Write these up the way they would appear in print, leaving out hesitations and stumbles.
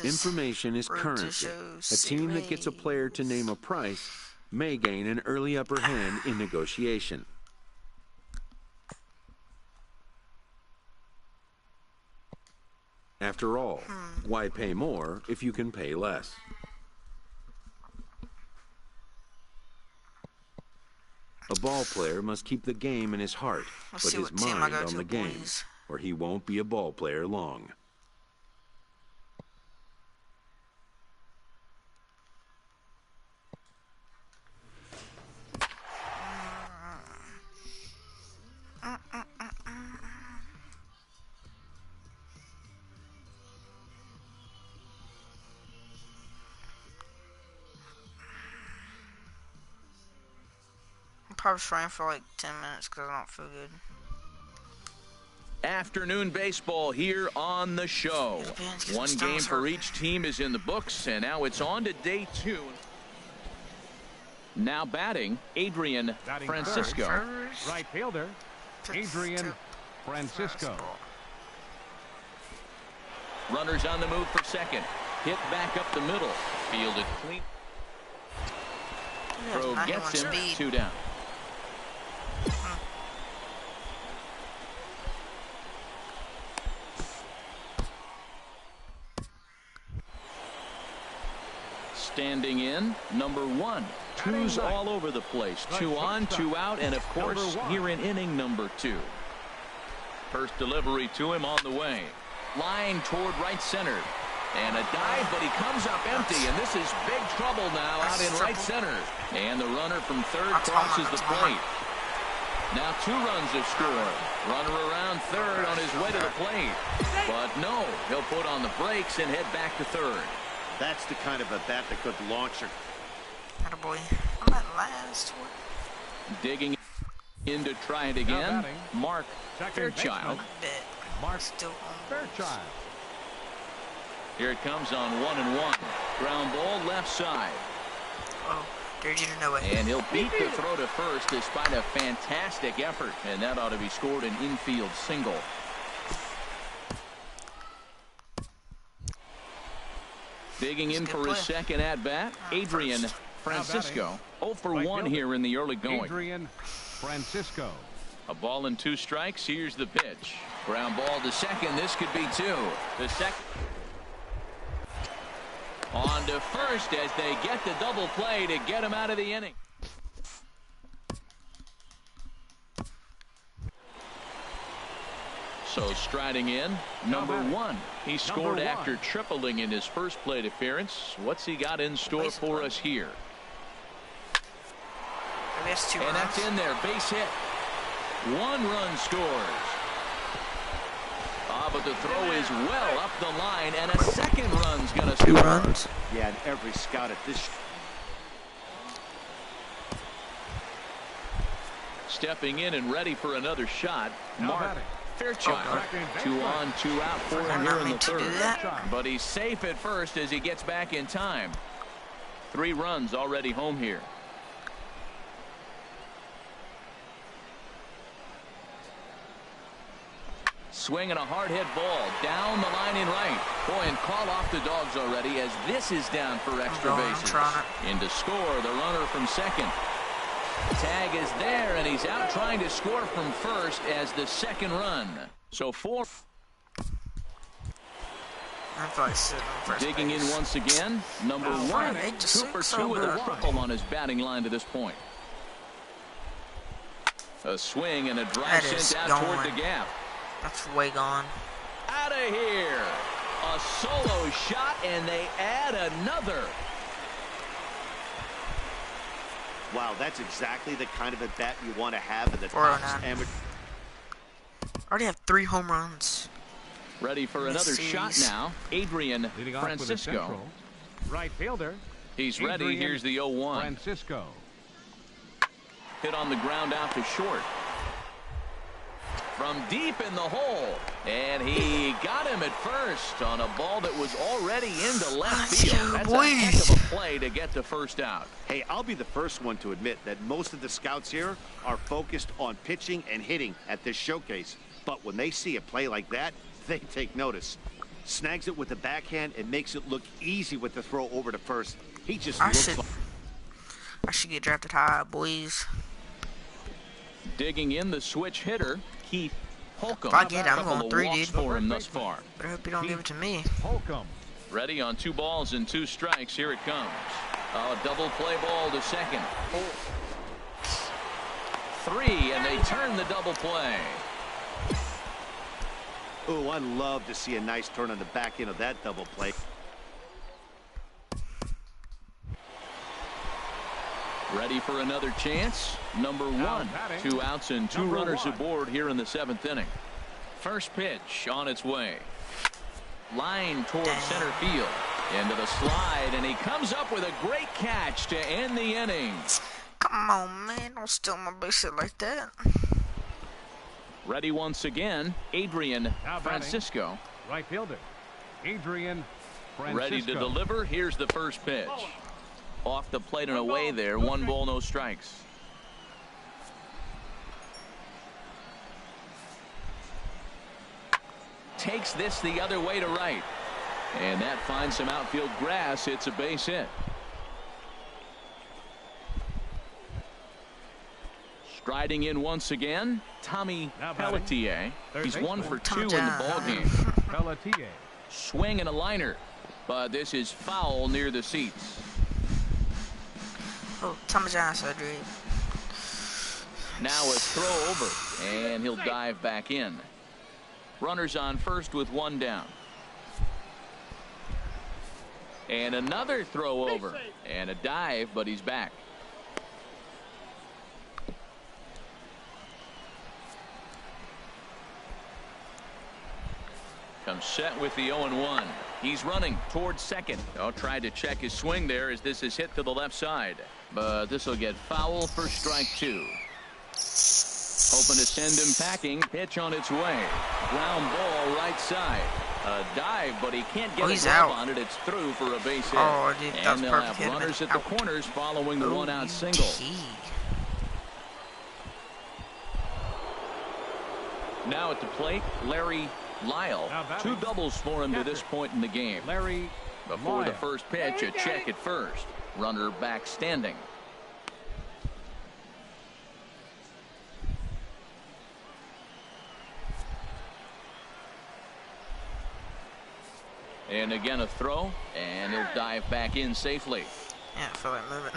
Information is currency. A team that gets a player to name a price may gain an early upper hand in negotiation. After all, why pay more if you can pay less? A ball player must keep the game in his heart, but his mind on the game, or he won't be a ball player long. Probably trying for like 10 minutes because I don't feel good. Afternoon baseball here on the show. One game for each team is in the books, and now it's on to day 2. Now batting, Adrian Francisco. Right fielder, Adrian Francisco. Runners on the move for second. Hit back up the middle. Fielded clean. Throw gets him. 2 down. Standing in, number 1. Twos all over the place. 2 on, 2 out, and of course, here in inning number 2. First delivery to him on the way. Line toward right center. And a dive, but he comes up empty, and this is big trouble now out in right center. And the runner from third crosses the plate. Now 2 runs have scored. Runner around third on his way to the plate. But no, he'll put on the brakes and head back to third. That's the kind of a bat that could launch her. Attaboy. I'm at last one. Digging in to try it again. Mark Fairchild. Mark Fairchild. Here it comes on 1-1. Ground ball left side. Oh, dared you to know it. And he'll beat the throw to first despite a fantastic effort. And that ought to be scored an infield single. Digging in for his second at-bat, Adrian Francisco. 0 for 1 here in the early going. Adrian Francisco. A ball and 2 strikes. Here's the pitch. Ground ball to second. This could be 2. The second. On to first as they get the double play to get him out of the inning. So striding in, number 1. He scored after tripling in his first plate appearance. What's he got in store for us here? And that's in there, base hit. 1 run scores. But the throw is well up the line, and a second run's going to score. 2 runs. Yeah, and every scout at this. Stepping in and ready for another shot, Mark Fairchild. 2 on, 2 out for him here in the third. But he's safe at first as he gets back in time. 3 runs already home here. Swinging a hard hit ball down the line in right. Boy, and call off the dogs already as this is down for extra bases. In to score, the runner from second. Tag is there, and he's out trying to score from first as the second run. So 4. Digging in once again, number 1. 2 for 2 with a triple on his batting line to this point. A swing and a drive sent out toward the gap. That's way gone. Out of here. A solo shot, and they add another. Wow, that's exactly the kind of a bat you want to have in the top amateur. Already have 3 home runs. Ready for another shot now. Adrian Francisco. Right fielder. He's ready. Here's the 0-1. Francisco. Hit on the ground out to short. From deep in the hole. And he got him at first on a ball that was already into left field. That's a heck of a play to get the first out. Hey, I'll be the first one to admit that most of the scouts here are focused on pitching and hitting at this showcase. But when they see a play like that, they take notice. Snags it with the backhand and makes it look easy with the throw over to first. He just I should get drafted high, boys. Digging in the switch hitter, Keith Holcomb. If I get it, I'm going 3, dude. For him thus far. But I hope you don't give it to me. Holcomb. Ready on 2 balls and 2 strikes. Here it comes. A double play ball to second. 3, and they turn the double play. Oh, I'd love to see a nice turn on the back end of that double play. Ready for another chance. Number 1. 2 outs and 2 runners aboard here in the 7th inning. First pitch on its way. Line towards center field. Into the slide, and he comes up with a great catch to end the inning. Come on, man. Don't steal my base hit like that. Ready once again, Adrian Francisco. Right fielder, Adrian Francisco. Ready to deliver. Here's the first pitch. Off the plate and away there. 1 ball, no strikes. Takes this the other way to right. And that finds some outfield grass. It's a base hit. Striding in once again, Tommy Pelletier. He's 1 for 2 in the ballgame. Pelletier. Swing and a liner, but this is foul near the seats. Oh, Tommy John surgery. Now a throw over, and he'll dive back in. Runners on first with 1 down. And another throw over, and a dive, but he's back. Comes set with the 0-1. He's running towards second. Oh, tried to check his swing there as this is hit to the left side. But this will get foul for strike 2. Hoping to send him packing. Pitch on its way. Ground ball right side. A dive, but he can't get a grab on it. It's through for a base hit. Oh, dude, and they'll have runners at the corners following the 1-out single. Now at the plate, Larry Lyle. 2 doubles for him to this point in the game. Larry Before the first pitch, a check at first. Runner back standing. And again a throw, and he'll dive back in safely. Yeah, I feel like moving.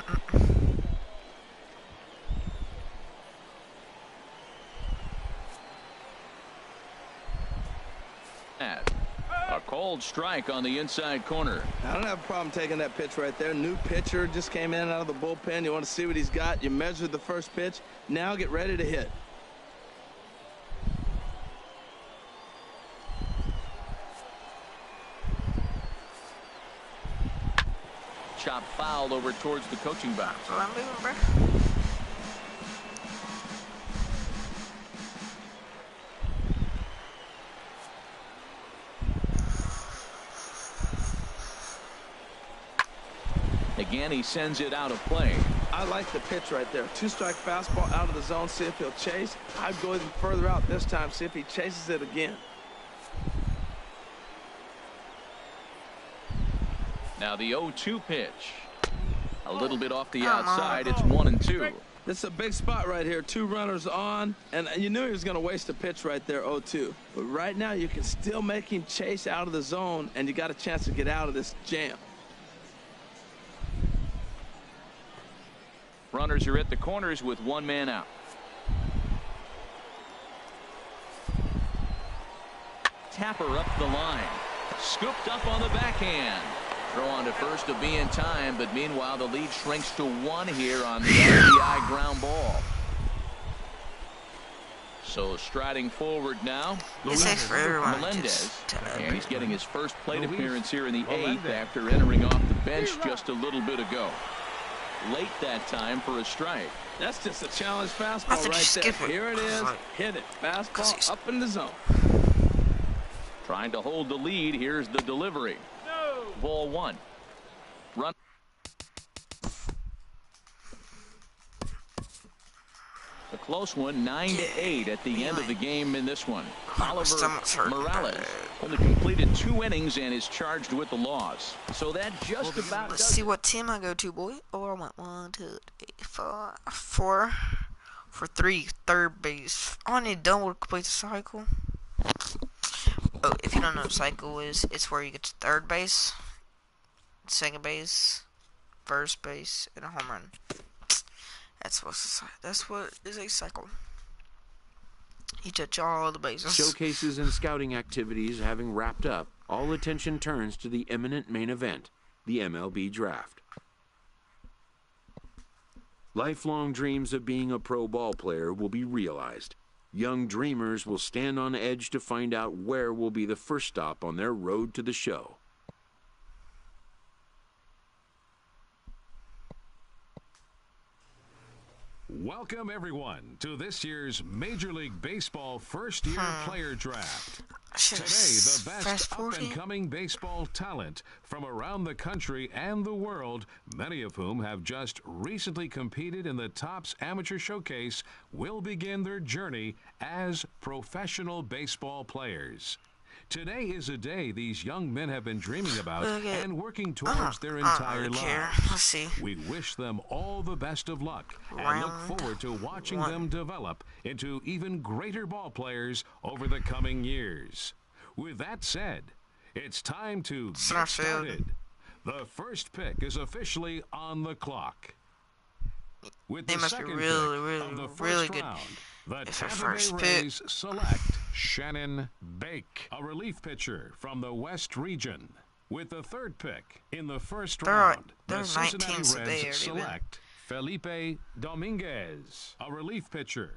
A cold strike on the inside corner. I don't have a problem taking that pitch right there. New pitcher just came in out of the bullpen. You want to see what he's got. You measure the first pitch. Now get ready to hit. Chop foul over towards the coaching box. So I'm moving, bro. Again, he sends it out of play. I like the pitch right there. 2-strike fastball out of the zone. See if he'll chase. I'd go even further out this time. See if he chases it again. Now the 0-2 pitch. A little bit off the outside. It's 1-2. This is a big spot right here. 2 runners on. And you knew he was going to waste a pitch right there, 0-2. But right now you can still make him chase out of the zone, and you got a chance to get out of this jam. Runners are at the corners with 1 man out. Tapper up the line. Scooped up on the backhand. Throw on to first to be in time, but meanwhile the lead shrinks to 1 here on the RBI ground ball. So striding forward now, Melendez, and he's getting his first plate appearance here in the 8th after entering off the bench just a little bit ago. Late that time for a strike. That's just a challenge fastball right there. Here it is. Hit it. Fastball up in the zone. Trying to hold the lead. Here's the delivery. Ball 1. Run. The close one, 9-8 at the end of the game in this one. Oliver Morales only completed 2 innings and is charged with the loss. So that just about Let's see what team I go to, boy. Oh, I went 1, 2, 3, 4 for 3, third base. Oh, I need double to complete the cycle. Oh, if you don't know what cycle is, it's where you get to third base, second base, first base, and a home run. That's what is a cycle. You touch all the bases. Showcases and scouting activities having wrapped up, all attention turns to the imminent main event, the MLB draft. Lifelong dreams of being a pro ball player will be realized. Young dreamers will stand on edge to find out where will be the first stop on their road to the show. Welcome, everyone, to this year's Major League Baseball first-year player draft. Today, the best up-and-coming baseball talent from around the country and the world, many of whom have just recently competed in the Topps Amateur Showcase, will begin their journey as professional baseball players. Today is a day these young men have been dreaming about and working towards their entire lives. Let's see. We wish them all the best of luck and look forward to watching them develop into even greater ball players over the coming years. With that said, it's time to get started. The first pick is officially on the clock. With the second pick of the first round, the Tampa Bay Rays select Shannon Bake, a relief pitcher from the West region. With the third pick in the first round, the Cincinnati Reds select Felipe Dominguez, a relief pitcher.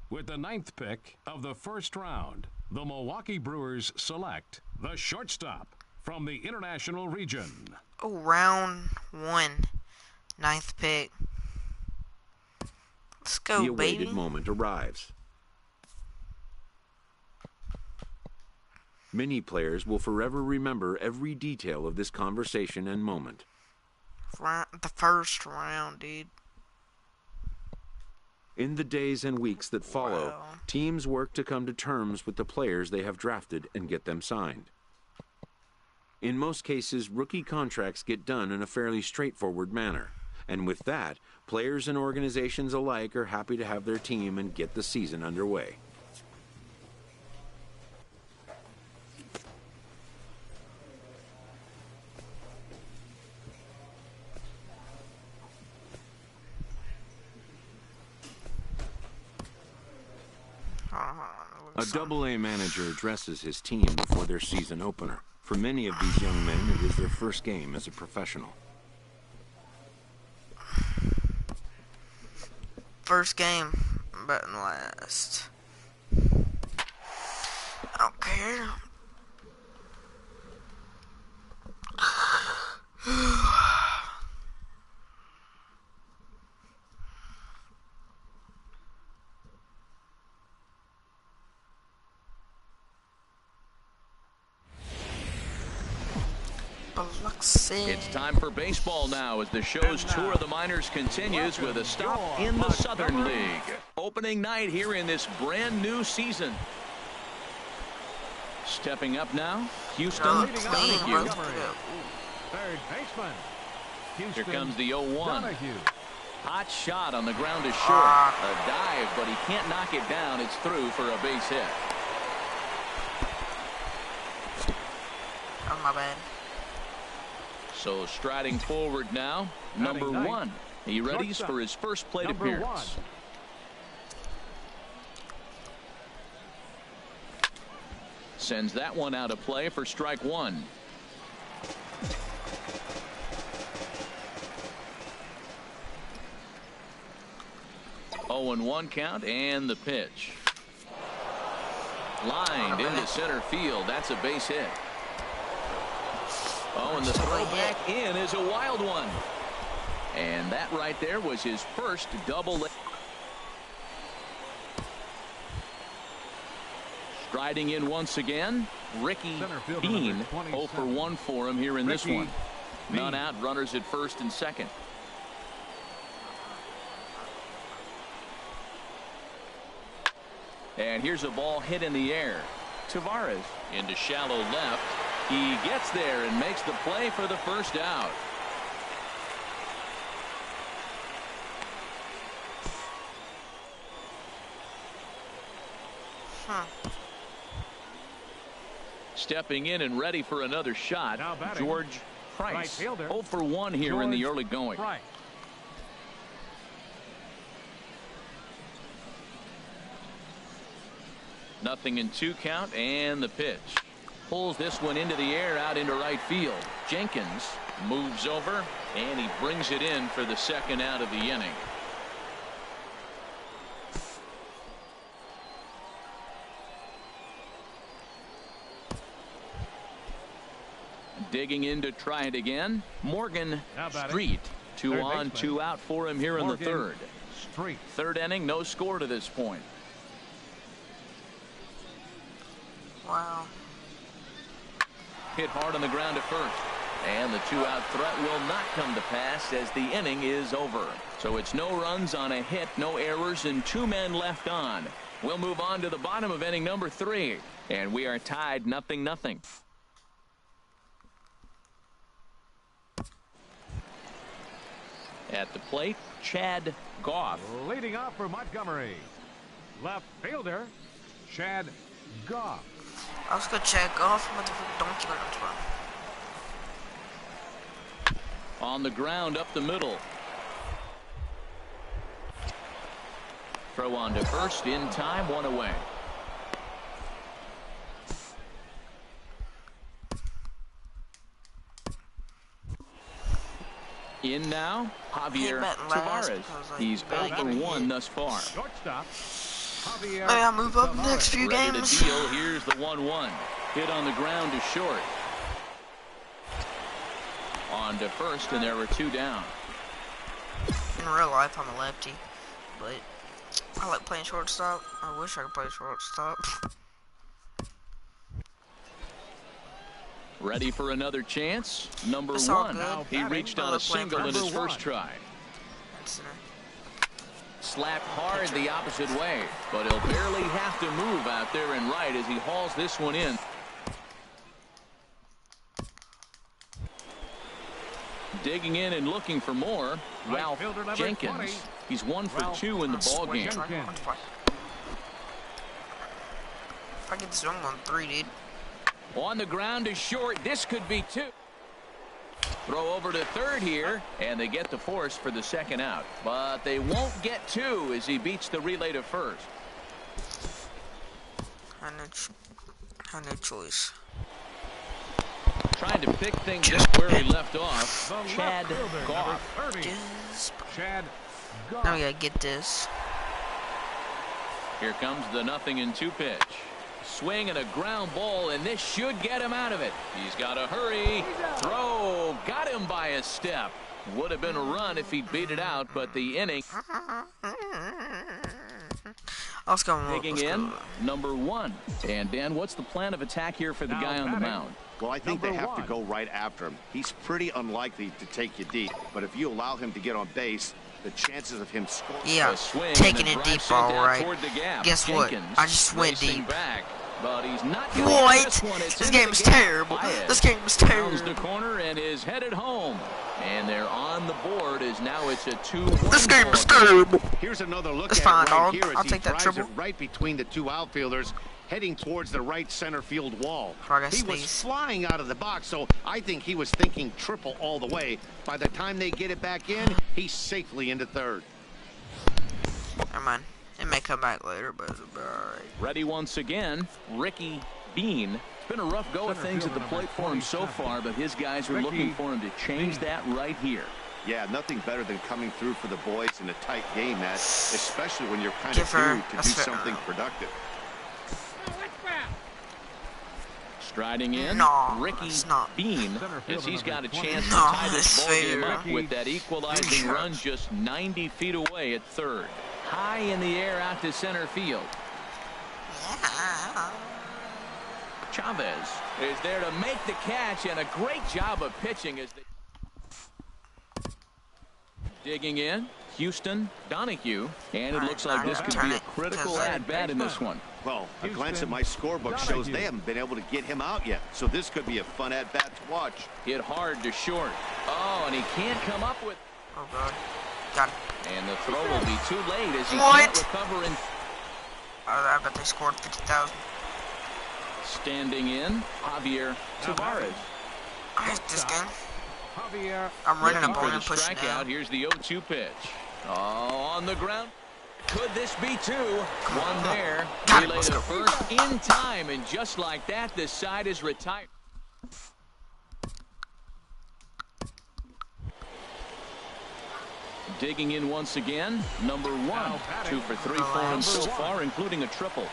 With the ninth pick of the first round, the Milwaukee Brewers select the shortstop from the International region. Oh, round 1, ninth pick. Let's go, the awaited baby. moment arrives. Many players will forever remember every detail of this conversation and moment. The first round, dude. In the days and weeks that follow, teams work to come to terms with the players they have drafted and get them signed. In most cases, rookie contracts get done in a fairly straightforward manner. And with that, players and organizations alike are happy to have their team and get the season underway. A Double-A manager addresses his team before their season opener. For many of these young men, it is their first game as a professional. First game, but last. I don't care. It's time for baseball now as the show's tour of the minors continues with a stop in the Southern League. Opening night here in this brand new season. Stepping up now, Houston Donahue. Third baseman. Here comes the 0-1. Hot shot on the ground is short. A dive, but he can't knock it down. It's through for a base hit. Oh, my bad. So striding forward now, number 1. He readies for his first plate appearance. Sends that one out of play for strike 1. Oh, and 1 count and the pitch. Lined into center field. That's a base hit. Oh, and the throw back in is a wild one. And that right there was his first double. Striding in once again, Ricky Bean. 0 for 1 for him here in this one. None out, runners at first and second. And here's a ball hit in the air. Tavares into shallow left. He gets there and makes the play for the first out. Stepping in and ready for another shot, George Price. 0 for 1 here in the early going. Nothing in 2 count, and the pitch. Pulls this one into the air out into right field. Jenkins moves over, and he brings it in for the second out of the inning. Digging in to try it again, Morgan Street. 2 on, 2 out for him here in the third. Third inning, no score to this point. Wow. Hit hard on the ground at first. And the 2-out threat will not come to pass as the inning is over. So it's no runs on a hit, no errors, and 2 men left on. We'll move on to the bottom of inning number 3. And we are tied 0-0. At the plate, Chad Goff. Leading off for Montgomery, left fielder, Chad Goff. I was gonna check off motherfucking donkey on On the ground up the middle. Throw on to first in time, 1 away. In now, Javier Tavares. He's 0 for 1 thus far. Shortstop, Javier. Maybe I'll move up next few Ready games. to deal. Here's the 1-1. Hit on the ground to short. On to first, and there were 2 down. In real life, I'm a lefty, but I like playing shortstop. I wish I could play shortstop. Ready for another chance. Number It's all 1. good. He reached on a single in his first try. Slapped hard the opposite way, but he'll barely have to move out there and right as he hauls this one in. Digging in and looking for more, Ralph Jenkins. He's 1 for 2 in the ball game. If I get this, I'm on 3, dude. On the ground is short. This could be 2. Throw over to third here, and they get the force for the second out. But they won't get 2 as he beats the relay to first. I had no choice. Trying to pick things up where he left off. Chad Goff. Chad Goff. Now we gotta get this. Here comes the 0-2 pitch. Swing and a ground ball, and this should get him out of it. He's got to hurry. Throw. Got him by a step. Would have been a run if he'd beat it out, but the inning. Let's go. Digging in, number 1. And Dan, what's the plan of attack here for the guy on the mound? Well, I think they have to go right after him. He's pretty unlikely to take you deep, but if you allow him to get on base, the chances of him scoring. Yeah, taking it deep, all right. Guess what? I just went deep. Back, but he's not what? This game is terrible. This game is terrible. The corner and is headed home. And they're on the board as now it's a 2-1. This game is terrible. Here's another look it's at fine, it right dog. here as I'll he take that drives triple. it right between the 2 outfielders, heading towards the right center field wall. He was flying out of the box, so I think he was thinking triple all the way. By the time they get it back in, he's safely into third. Never mind. It may come back later, but it's all right. Ready once again, Ricky Bean. It's been a rough go of things at the plate for him so far, but his guys are looking for him to change that right here. Yeah, nothing better than coming through for the boys in a tight game, Matt, especially when you're kind of due to do something productive. Striding in, Ricky Bean, as he's got a chance to tie this ball game up with that equalizing run just 90 feet away at third. High in the air out to center field. Chavez is there to make the catch, and a great job of pitching as they digging in. Houston, Donahue, and it looks like this could be a critical at-bat in this one. Well, a glance at my scorebook shows they haven't been able to get him out yet, so this could be a fun at-bat to watch. Hit hard to short. Oh, and he can't come up with... Oh, God. Got it. And the throw will be too late as he can't recover in... I bet they scored 50,000. Standing in, Javier Tavares. I hate this game. Javier. I'm running a ball for the and pushing strikeout. down. Here's the 0-2 pitch. Oh, on the ground. Could this be two? One there. Relay to first in time, and just like that, the side is retired. Digging in once again, number 1. 2 for 3 for him so far, including a triple.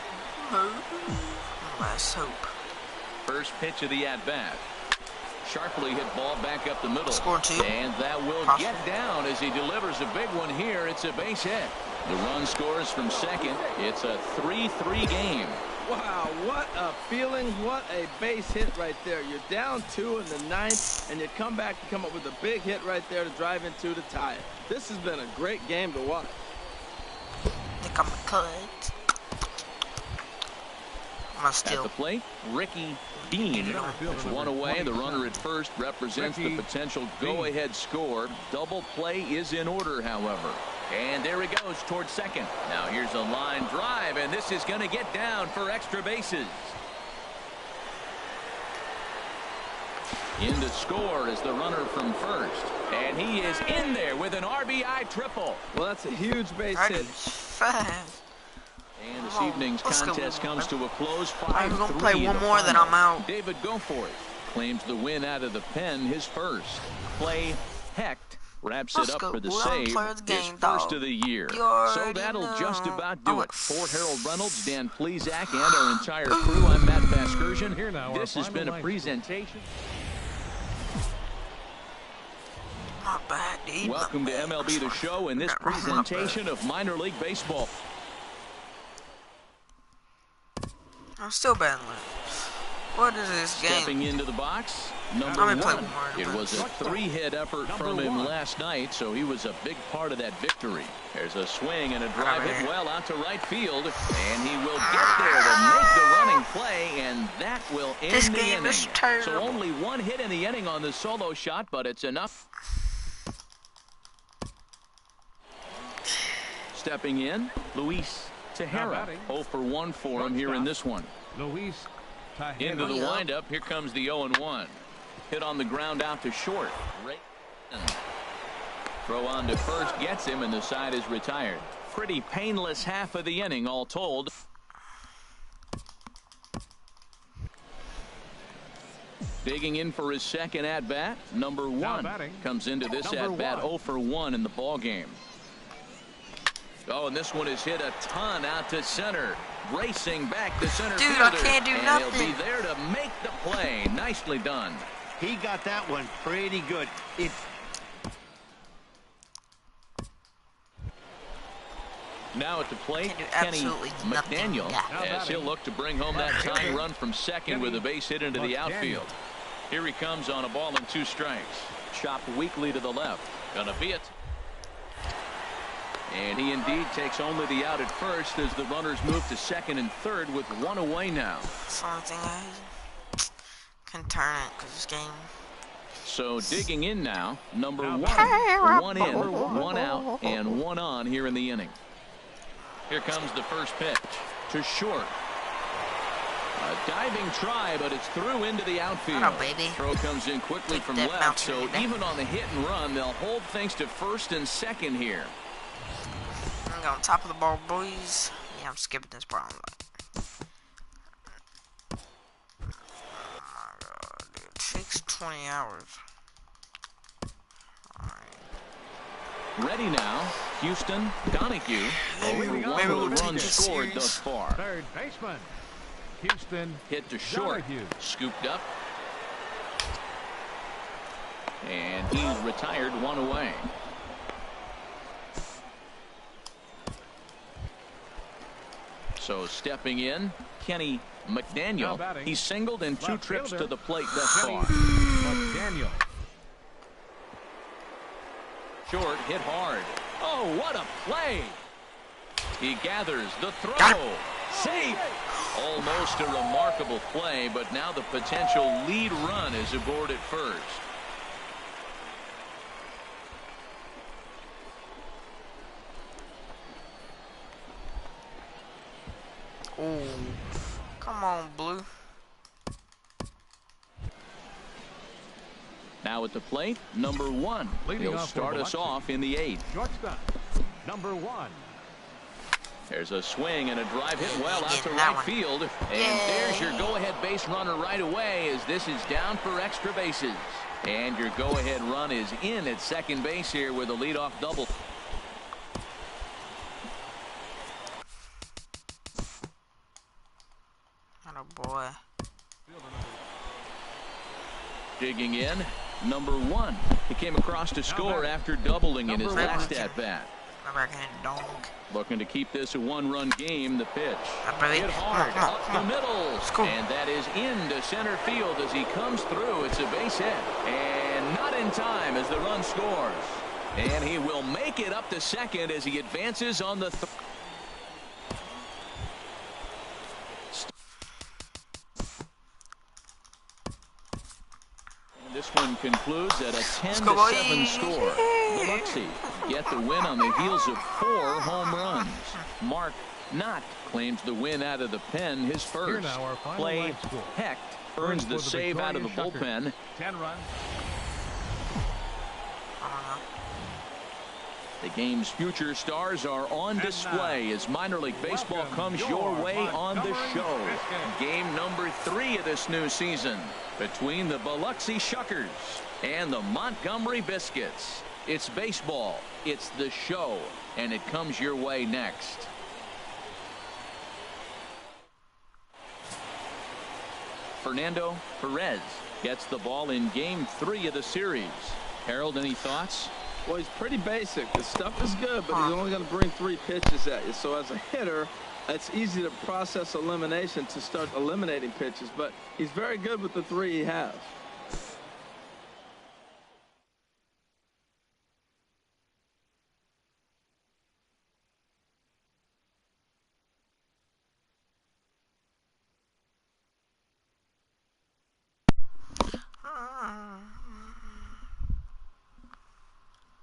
Let's hope. First pitch of the at-bat. Sharply hit ball back up the middle. Score 2. And that will get down as he delivers a big one here. It's a base hit. The run scores from second. It's a 3-3 game. Wow, what a feeling. What a base hit right there. You're down 2 in the 9th, and you come back to come up with a big hit right there to drive in 2 to tie it. This has been a great game to watch. I think I'm cut. At the plate, Ricky Dean. One away. The runner at first represents the potential go-ahead score. Double play is in order, however. And there he goes towards second. Now here's a line drive, and this is going to get down for extra bases. In to score is the runner from first. And he is in there with an RBI triple. Well, that's a huge base hit. And this evening's contest comes to a close. 5-3. I'm going to play one more, then I'm out. David Goforth claims the win out of the pen, his first. Clay Hecht wraps it up for the save, his first of the year. So that'll just about do it. For Harold Reynolds, Dan Plezak, and our entire crew, I'm Matt Vasgersian. This has been a presentation. Not bad, dude. Welcome to MLB The Show in this presentation of minor league baseball. I'm still battling. What is this game? Stepping into the box, number 1. It was a 3-hit effort from him last night, so he was a big part of that victory. There's a swing and a drive hit well out to right field, and he will get there to make the running play, and that will end the inning. So only 1 hit in the inning on the solo shot, but it's enough. Stepping in, Luis Tejera. 0 for 1 for him here in this one. Luis Tejera. Into the windup. Here comes the 0-1. Hit on the ground out to short. Throw on to first gets him, and the side is retired. Pretty painless half of the inning all told. Digging in for his second at-bat, number 1 comes into this at-bat 0 for 1 in the ball game. Oh, and this one is hit a ton out to center. Racing back to center fielder. Dude, I can't do nothing. And he'll be there to make the play. Nicely done. He got that one pretty good. Now at the plate, Kenny McDaniel, as he'll look to bring home that tying run from second with a base hit into the outfield. Here he comes on a ball and 2 strikes. Chopped weakly to the left. Gonna be it. And he indeed takes only the out at first as the runners move to second and third with 1 away now. Something I can turn it because this game. So digging in now, number 1. 1 in, 1 out, and 1 on here in the inning. Here comes the first pitch to short. A diving try, but it's through into the outfield. Oh, baby. Throw comes in quickly from left, so even on the hit and run, they'll hold things to first and second here. I'm going top of the ball, boys. Yeah, I'm skipping this part. Oh my god, dude. It takes 20 hours. Ready now, Houston, Donahue. Maybe we'll runs scored thus far. Third baseman, Houston. Hit to short, Donahue. Scooped up. And he's retired 1 away. So stepping in, Kenny McDaniel. He's singled in 2 trips to the plate thus far. McDaniel. Short, hit hard. Oh, what a play. He gathers the throw. Safe. Almost a remarkable play, but now the potential lead run is aboard at first. Oh, come on, Blue. Now at the plate, number 1. He'll start us off in the 8th. Shortstop, number 1. There's a swing and a drive hit well out to right field. And there's your go-ahead base runner right away as this is down for extra bases. And your go-ahead run is in at second base here with a leadoff double. Oh, boy. Digging in, number 1. He came across to score after doubling in his last at-bat. Looking to keep this a 1-run game. The pitch. Hit hard up the middle. And that is into center field as he comes through. It's a base hit. And not in time as the run scores. And he will make it up to second as he advances on the This one concludes at a 10-7 score. Biloxi get the win on the heels of 4 home runs. Mark Knott claims the win out of the pen, his first. Clay Hecht earns the save out of the bullpen. 10 runs. The game's future stars are on display as minor league baseball comes your way on the show. Game number 3 of this new season between the Biloxi Shuckers and the Montgomery Biscuits. It's baseball, it's the show, and it comes your way next. Fernando Perez gets the ball in game 3 of the series. Harold, any thoughts? Well, he's pretty basic. The stuff is good, but he's only going to bring 3 pitches at you. So as a hitter, it's easy to process elimination to start eliminating pitches, but he's very good with the 3 he has.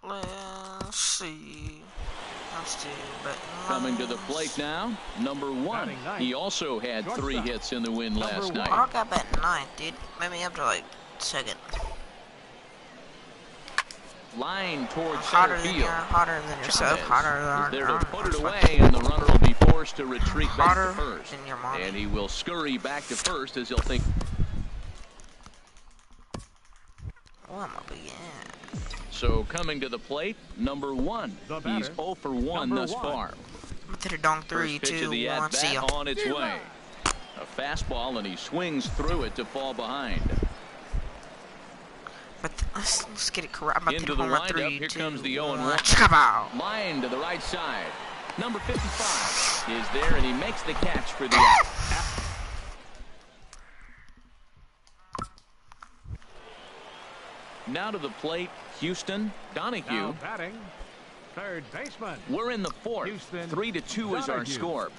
Let's see. I'm still betting. Coming to the plate now, number 1. He also had 3 hits in the win last night. I got batting 9, dude. Maybe up to like 2nd. Line towards center field. Hotter than yourself. Hotter than there to put it away, and the runner will be forced to retreat back to first. And he will scurry back to first as he'll think. Oh, I'm up again. So coming to the plate, number 1. He's 0 for 1 thus far. To the dong 3, 2, 1, see ya. On its way. A fastball, and he swings through it to fall behind. But let's get it correct. I'm into the windup. Here comes the 0-1. Line to the right side. Number 55 is there, and he makes the catch for the out. Now to the plate, Houston Donahue. Now batting, third baseman. We're in the 4th. 3-2 is our score.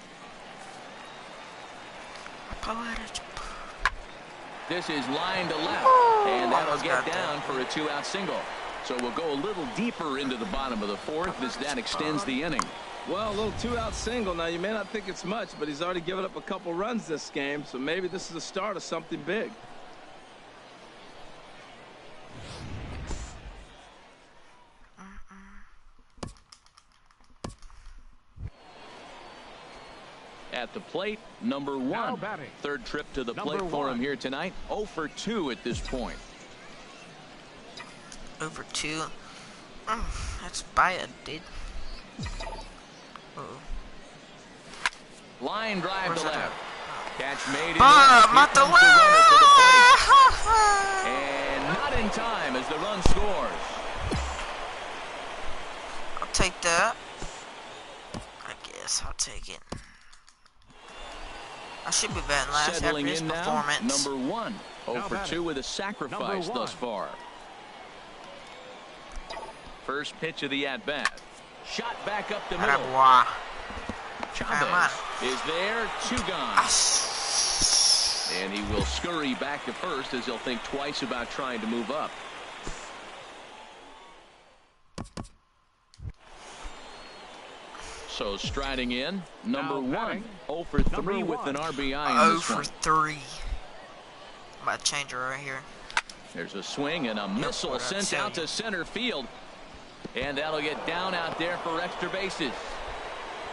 This is line to left, and that'll get down for a 2-out single. So we'll go a little deeper into the bottom of the 4th as that extends the inning. Well, a little 2-out single. Now, you may not think it's much, but he's already given up a couple runs this game, so maybe this is the start of something big. At the plate, number 1. Third trip to the plate for him here tonight. 0 for 2 at this point. Over 2. That's bad, dude. Line drive to left. Catch made in. And not in time as the run scores. I'll take that. I guess I'll take it. I should be batting last after Settling his in now, performance. number 1. 0 for 2 with a sacrifice thus far. First pitch of the at-bat. Shot back up the middle. Chavez is there, 2 gone. And he will scurry back to first as he'll think twice about trying to move up. So striding in, number 1. 0 for 3 with an RBI in this one. 0 for 3. I'm about to change it right here. There's a swing and a missile sent out to center field. And that'll get down out there for extra bases.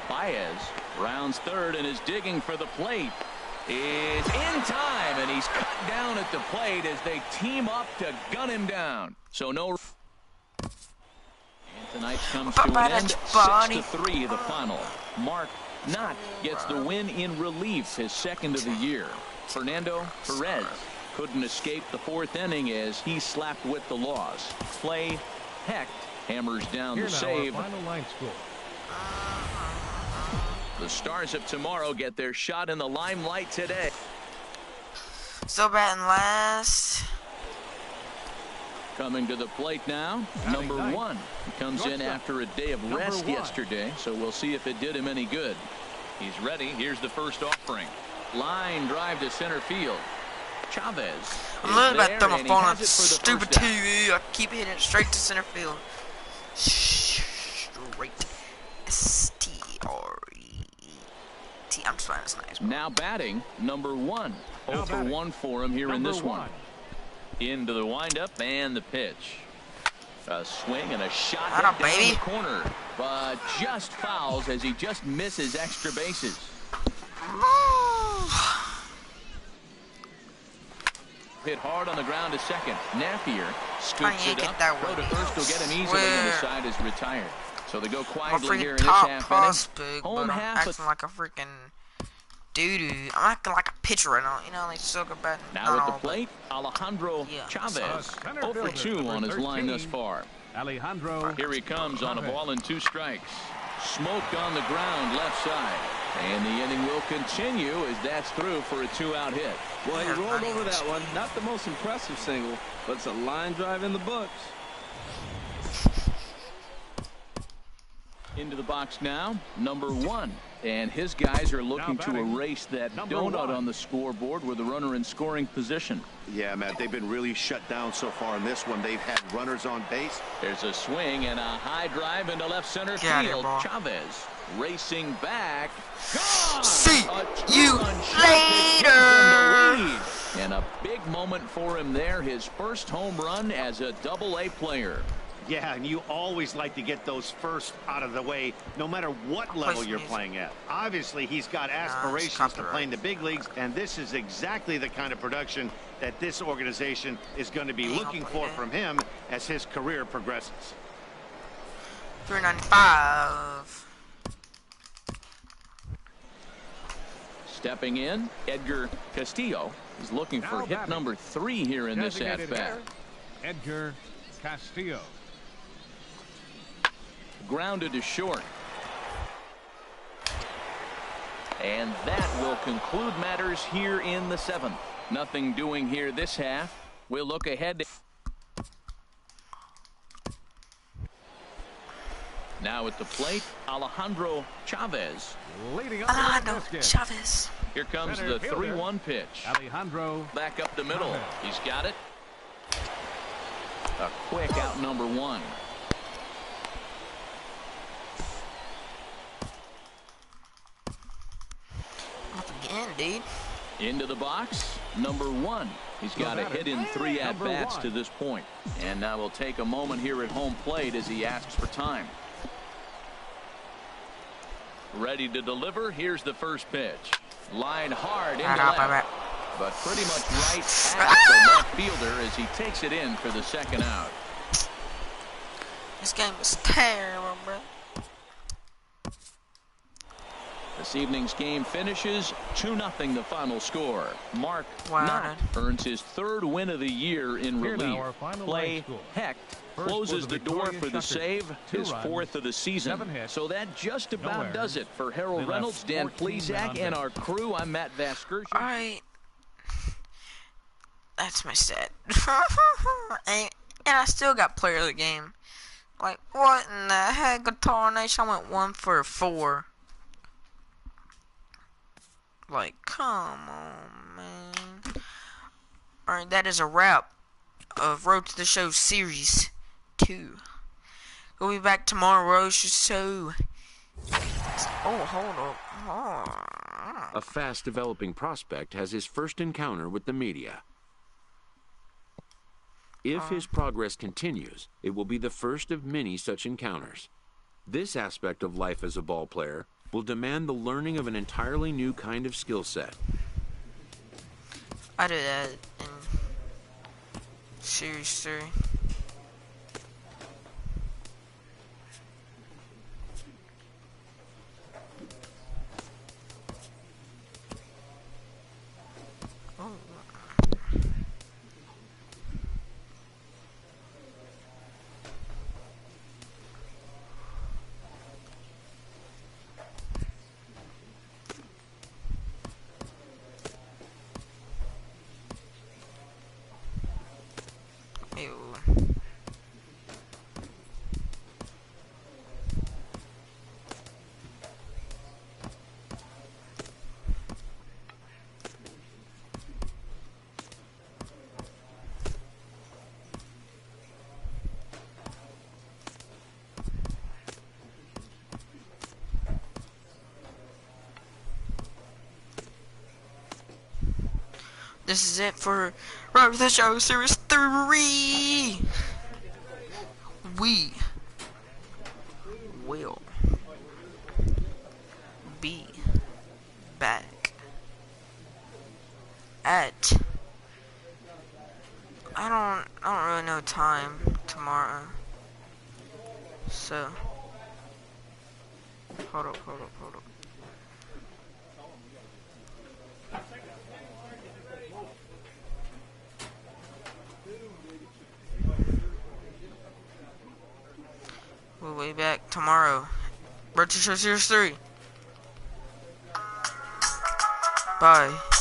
Baez rounds third and is digging for the plate. Is in time, and he's cut down at the plate as they team up to gun him down. So no. And tonight's comes to an end. 6-3 the final. Mark Knott gets the win in relief, his second of the year. Fernando Perez couldn't escape the 4th inning as he slapped with the loss. Clay Hecht hammers down the save. Final line score. The Stars of tomorrow get their shot in the limelight today. Still batting last. Coming to the plate now, number 1. He comes in after a day of rest yesterday, so we'll see if it did him any good. He's ready. Here's the first offering. Line drive to center field. Chavez. I'm literally about to throw my phone on stupid TV. I keep hitting it straight to center field. Straight. S-T-R-E-E-T. I'm just finding this nice. Bro. Now batting, number 1. 0 for 1 for him here in this one. Into the windup and the pitch. A swing and a shot down the corner, but just fouls as he just misses extra bases. Hit hard on the ground to second. Napier scoops it up. Throw to first will get him easily, and the side is retired. So they go quietly here in this half inning. Home half. Acting like a freaking doo-doo. I'm acting like a pitcher right now. You know, like so good bad. Now at the plate, Alejandro Chavez. 0 for 2 on his line thus far. Alejandro. Here he comes on a ball and 2 strikes. Smoked on the ground left side. And the inning will continue as that's through for a 2-out hit. Well, he rolled over that one. Not the most impressive single, but it's a line drive in the books. Into the box now, number 1. And his guys are looking to erase that donut on the scoreboard with the runner in scoring position. Yeah, Matt, they've been really shut down so far in this one. They've had runners on base. There's a swing and a high drive into left center field. Chavez racing back. Gone! See you later! And a big moment for him there. His first home run as a Double-A player. Yeah, and you always like to get those first out of the way, no matter what level you're playing at. Obviously, he's got aspirations to play in the big leagues, and this is exactly the kind of production that this organization is going to be looking for from him as his career progresses. 395. Stepping in, Edgar Castillo is looking for hit number 3 here in this at-bat. Edgar Castillo. Grounded to short. And that will conclude matters here in the 7th. Nothing doing here this half. We'll look ahead. Now at the plate, Alejandro Chavez. Alejandro Chavez. Here comes the 3-1 pitch. Alejandro. Back up the middle. He's got it. A quick out number 1. Again, dude. Into the box, number 1. He's got a hit in 3 at-bats to this point. And now we'll take a moment here at home plate as he asks for time. Ready to deliver. Here's the first pitch. Line hard into left. But pretty much right at the left fielder as he takes it in for the 2nd out. This game is terrible, bro. This evening's game finishes 2-0 the final score. Mark Wow. Knott earns his 3rd win of the year in relief. Clay Hecht closes the door for the save, his 4th of the season. So that just about does it for Harold Reynolds, Dan Plezak, and our crew. I'm Matt Vasgersian. Alright. That's my stat. and I still got player of the game. Like, what in the heck, Guitar Nation? I went 1 for 4. Like, come on, man. Alright, that is a wrap of Road to the Show Series 2. We'll be back tomorrow, Road to the Show. Oh, hold up. Oh. A fast-developing prospect has his first encounter with the media. If his progress continues, it will be the first of many such encounters. This aspect of life as a ball player will demand the learning of an entirely new kind of skill set. I did that in Series 3. This is it for Road to the Show Series 3. We will be back at I don't really know time tomorrow. So hold up. We'll be back tomorrow. Road to Show Series 3. Bye.